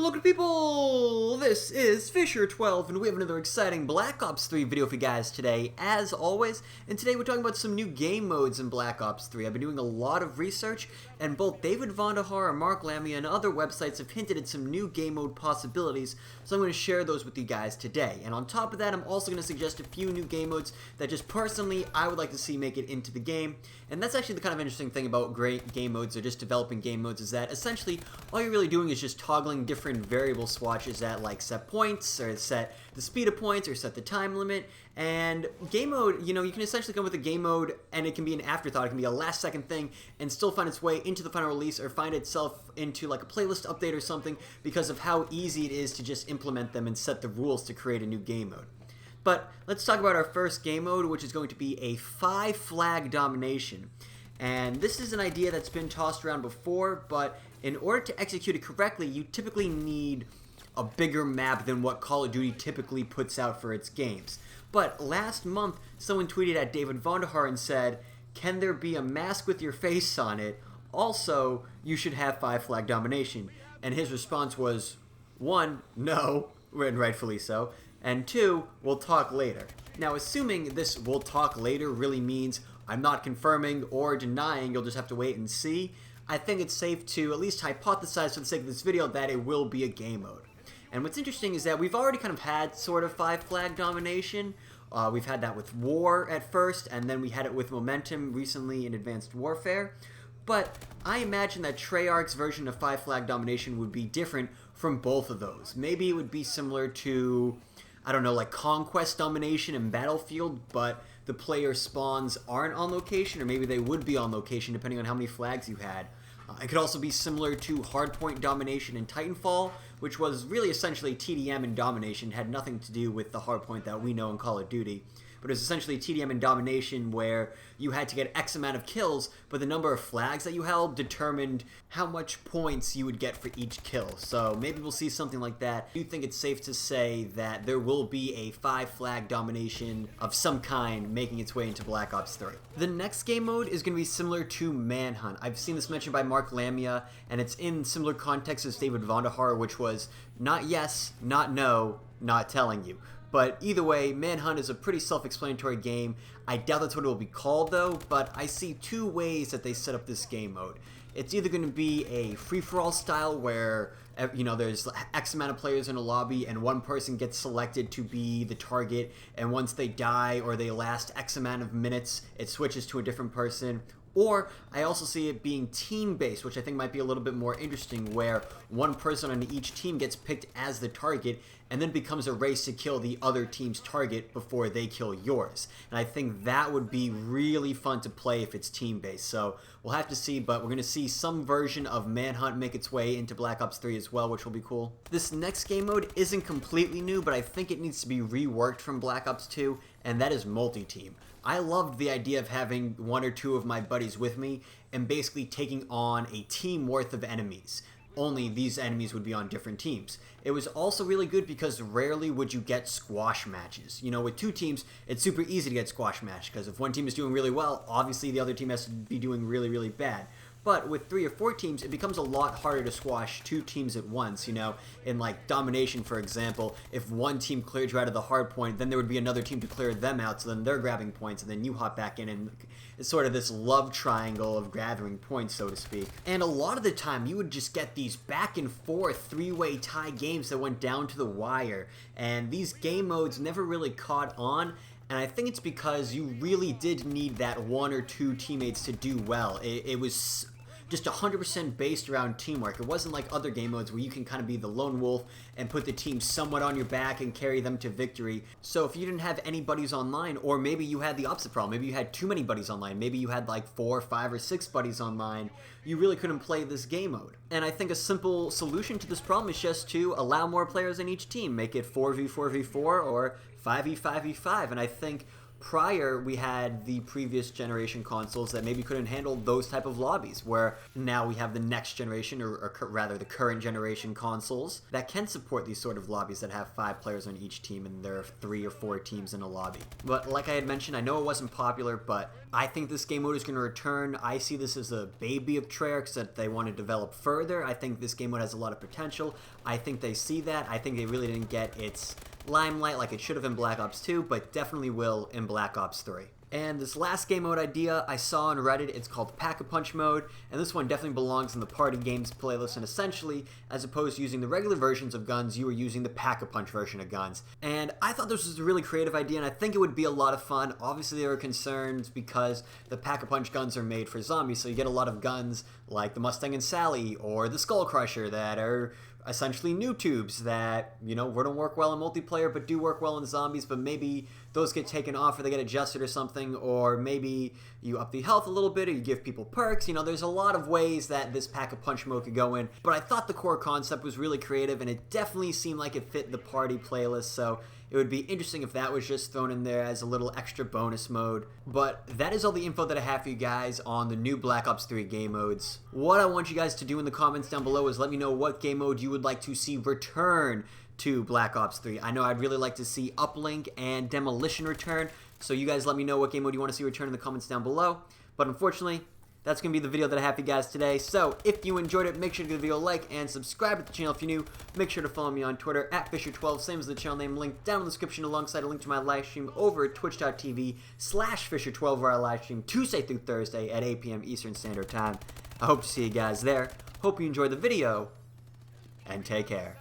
Look people, this is FisherTwelve, and we have another exciting Black Ops 3 video for you guys today, as always. And today we're talking about some new game modes in Black Ops 3. I've been doing a lot of research, and both David Vonderhaar and Mark Lamia and other websites have hinted at some new game mode possibilities, so I'm going to share those with you guys today. And on top of that, I'm also going to suggest a few new game modes that just personally I would like to see make it into the game. And that's actually the kind of interesting thing about great game modes or just developing game modes, is that essentially all you're really doing is just toggling different variable swatches that like set points or set the speed of points or set the time limit. And game mode, you know, you can essentially come with a game mode and it can be an afterthought, it can be a last second thing and still find its way into the final release or find itself into like a playlist update or something because of how easy it is to just implement them and set the rules to create a new game mode. But let's talk about our first game mode, which is going to be a 5-flag domination. And this is an idea that's been tossed around before, but in order to execute it correctly, you typically need a bigger map than what Call of Duty typically puts out for its games. But last month, someone tweeted at David Vonderhaar and said, "Can there be a mask with your face on it? Also, you should have 5-flag domination." And his response was, 1, no, and rightfully so, and 2, we'll talk later. Now, assuming this "we'll talk later" really means I'm not confirming or denying, you'll just have to wait and see, I think it's safe to at least hypothesize for the sake of this video that it will be a game mode. And what's interesting is that we've already kind of had sort of 5-flag domination. We've had that with War at first, and then we had it with Momentum recently in Advanced Warfare. But I imagine that Treyarch's version of 5-flag domination would be different from both of those. Maybe it would be similar to, I don't know, like Conquest domination in Battlefield, but the player spawns aren't on location, or maybe they would be on location depending on how many flags you had. It could also be similar to Hardpoint domination in Titanfall, which was really essentially TDM and domination, had nothing to do with the Hardpoint that we know in Call of Duty. But it was essentially TDM and domination where you had to get X amount of kills, but the number of flags that you held determined how much points you would get for each kill. So maybe we'll see something like that. I do think it's safe to say that there will be a 5-flag domination of some kind making its way into Black Ops 3. The next game mode is going to be similar to Manhunt. I've seen this mentioned by Mark Lamia, and it's in similar context as David Vonderhaar, which was not yes, not no, not telling you. But either way, Manhunt is a pretty self-explanatory game. I doubt that's what it will be called though, but I see two ways that they set up this game mode. It's either going to be a free-for-all style where, you know, there's X amount of players in a lobby and one person gets selected to be the target, and once they die or they last X amount of minutes, it switches to a different person. Or I also see it being team-based, which I think might be a little bit more interesting, where one person on each team gets picked as the target and then becomes a race to kill the other team's target before they kill yours. And I think that would be really fun to play if it's team-based. So we'll have to see, but we're going to see some version of Manhunt make its way into Black Ops 3 as well, which will be cool. This next game mode isn't completely new, but I think it needs to be reworked from Black Ops 2, and that is multi-team. I loved the idea of having one or two of my buddies with me and basically taking on a team worth of enemies. Only these enemies would be on different teams. It was also really good because rarely would you get squash matches. You know, with two teams, it's super easy to get squash match because if one team is doing really well, obviously the other team has to be doing really, really bad. But with 3 or 4 teams, it becomes a lot harder to squash 2 teams at once, you know. In like domination, for example, if one team cleared you out of the hard point, then there would be another team to clear them out, so then they're grabbing points, and then you hop back in, and it's sort of this love triangle of gathering points, so to speak. And a lot of the time, you would just get these back and forth 3-way tie games that went down to the wire, and these game modes never really caught on. And I think it's because you really did need that 1 or 2 teammates to do well. It was just 100% based around teamwork. It wasn't like other game modes where you can kind of be the lone wolf and put the team somewhat on your back and carry them to victory. So if you didn't have any buddies online, or maybe you had the opposite problem, maybe you had too many buddies online, maybe you had like 4, 5, or 6 buddies online, you really couldn't play this game mode. And I think a simple solution to this problem is just to allow more players in each team. Make it 4v4v4 or 5v5v5, and I think prior we had the previous generation consoles that maybe couldn't handle those type of lobbies, where now we have the next generation, or rather the current generation consoles that can support these sort of lobbies that have 5 players on each team and there are 3 or 4 teams in a lobby. But like I had mentioned, I know it wasn't popular, but I think this game mode is going to return. I see this as a baby of Treyarch's that they want to develop further. I think this game mode has a lot of potential. I think they see that. I think they really didn't get its limelight like it should have in Black Ops 2, but definitely will in Black Ops 3. And this last game mode idea I saw on Reddit, it's called Pack-a-Punch mode, and this one definitely belongs in the party games playlist, and essentially, as opposed to using the regular versions of guns, you were using the Pack-a-Punch version of guns. And I thought this was a really creative idea, and I think it would be a lot of fun. Obviously, there are concerns because the Pack-a-Punch guns are made for zombies, so you get a lot of guns like the Mustang and Sally, or the Skull Crusher that are essentially new tubes that, you know, wouldn't work well in multiplayer but do work well in zombies, but maybe those get taken off or they get adjusted or something, or maybe you up the health a little bit or you give people perks. You know, there's a lot of ways that this Pack-a-Punch mode could go in, but I thought the core concept was really creative and it definitely seemed like it fit the party playlist, so it would be interesting if that was just thrown in there as a little extra bonus mode. But that is all the info that I have for you guys on the new Black Ops 3 game modes. What I want you guys to do in the comments down below is let me know what game mode you would like to see return to Black Ops 3. I know I'd really like to see Uplink and Demolition return, so you guys let me know what game mode you want to see return in the comments down below. But unfortunately, that's going to be the video that I have for you guys today. So if you enjoyed it, make sure to give the video a like and subscribe to the channel if you're new. Make sure to follow me on Twitter at FisherTwelve, same as the channel name, linked down in the description alongside a link to my live stream over at twitch.tv/FisherTwelve, where I live stream Tuesday through Thursday at 8 p.m. Eastern Standard Time. I hope to see you guys there. Hope you enjoyed the video, and take care.